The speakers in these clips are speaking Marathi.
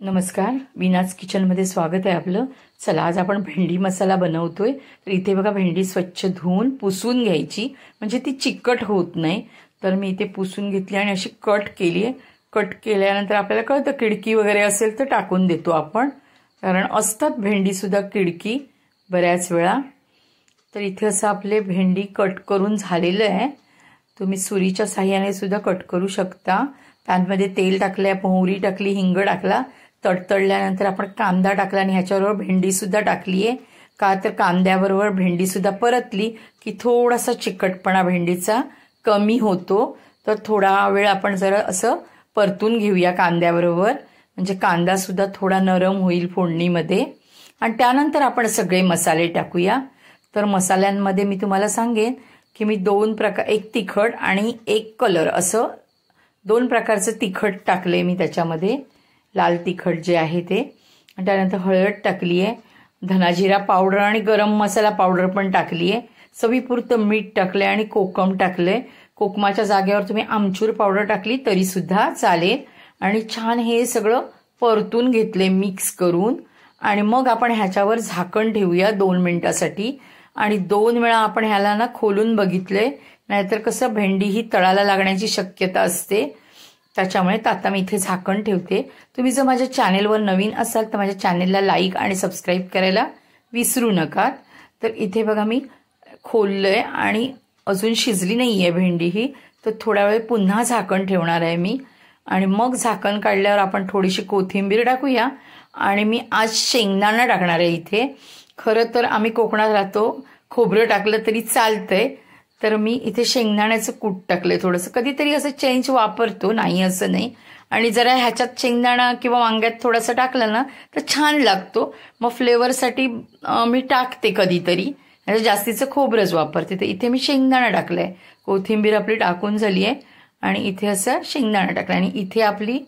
नमस्कार, वीनाज किचनमध्ये स्वागत आहे आपलं। चला आज आपण भेंडी मसाला बनवतोय। तर इथे बघा भेंडी स्वच्छ धुवून पुसून घ्यायची, म्हणजे ती चिकट होत नाही। तर मी इथे पुसून घेतली आणि अशी कट केली आहे। कट केल्यानंतर आपल्याला कळतं किडकी वगैरे असेल तर टाकून देतो आपण, कारण असतात भेंडी सुद्धा किडकी बऱ्याच वेळा। तर इथे असं आपले भेंडी कट करून झालेलं आहे। तुम्ही सुरीच्या साहाय्याने सुद्धा कट करू शकता। पॅनमध्ये तेल टाकले, मोहरी टाकली, हिंग टाकला, तडतडल्यानंतर आपण कांदा टाकला आणि ह्याच्याबरोबर भेंडी सुद्धा टाकली आहे। का तर कांद्याबरोबर भेंडी सुद्धा परतली की थोडासा चिकटपणा भेंडीचा कमी होतो। तर थोडा वेळ आपण जरा असं परतून घेऊया कांद्याबरोबर, म्हणजे कांदा सुद्धा थोडा नरम होईल फोडणीमध्ये। आणि त्यानंतर आपण सगळे मसाले टाकूया। तर मसाल्यांमध्ये मी तुम्हाला सांगेन की मी दोन प्रकार, एक तिखट आणि एक कलर, असं दोन प्रकारचं तिखट टाकले मी त्याच्यामध्ये। लाल तिखट जे आहे ते, आणि त्यानंतर हळद टाकली आहे, धनाजिरा पावडर आणि गरम मसाला पावडर पण टाकली आहे, चवीपुरतं मीठ टाकले आणि कोकम टाकले। कोकमाच्या जागेवर तुम्ही आमचूर पावडर टाकली तरी सुद्धा चालेल। आणि छान हे सगळं परतून घेतले मिक्स करून, आणि मग आपण ह्याच्यावर झाकण ठेवूया 2 मिनिटासाठी। आणि 2 वेळा आपण ह्याला ना खोलून बघितले, नाहीतर कसं भेंडी ही तळाला लागण्याची शक्यता असते। त्याच्यामुळे आता मी इथे झाकण ठेवते। तुम्ही जर माझ्या चॅनेलवर नवीन असाल तर माझ्या चॅनेलला लाईक आणि सबस्क्राईब करायला विसरू नका। तर इथे बघा मी खोललंय आणि अजून शिजली नाहीये भेंडी ही, तर थोडा वेळ पुन्हा झाकण ठेवणार आहे मी। आणि मग झाकण काढल्यावर आपण थोडीशी कोथिंबीर टाकूया। आणि मी आज शेंगदाणा टाकणार आहे इथे। खरं तर आम्ही कोकणात राहतो, खोबरं टाकलं तरी चालतंय, तर मी इथे शेंगदाण्याचं कूट टाकलंय थोडंसं। कधीतरी असं चेंज वापरतो, नाही असं नाही। आणि जरा ह्याच्यात शेंगदाणा किंवा वांग्यात थोडंसं टाकलं ना तर छान लागतो। मग फ्लेवरसाठी मी टाकते कधीतरी, जास्तीचं खोबरंच वापरते। तर इथे मी शेंगदाणा टाकलाय, कोथिंबीर आपली टाकून झाली आहे, आणि इथे असं शेंगदाणा टाकला। आणि इथे आपली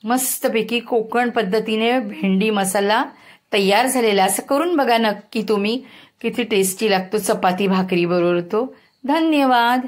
मस्तपैकी कोकण पद्धतीने भेंडी मसाला तयार झालेला। असं करून बघा नक्की तुम्ही, किती टेस्टी लागतो चपाती भाकरी बरोबर तो। धन्यवाद।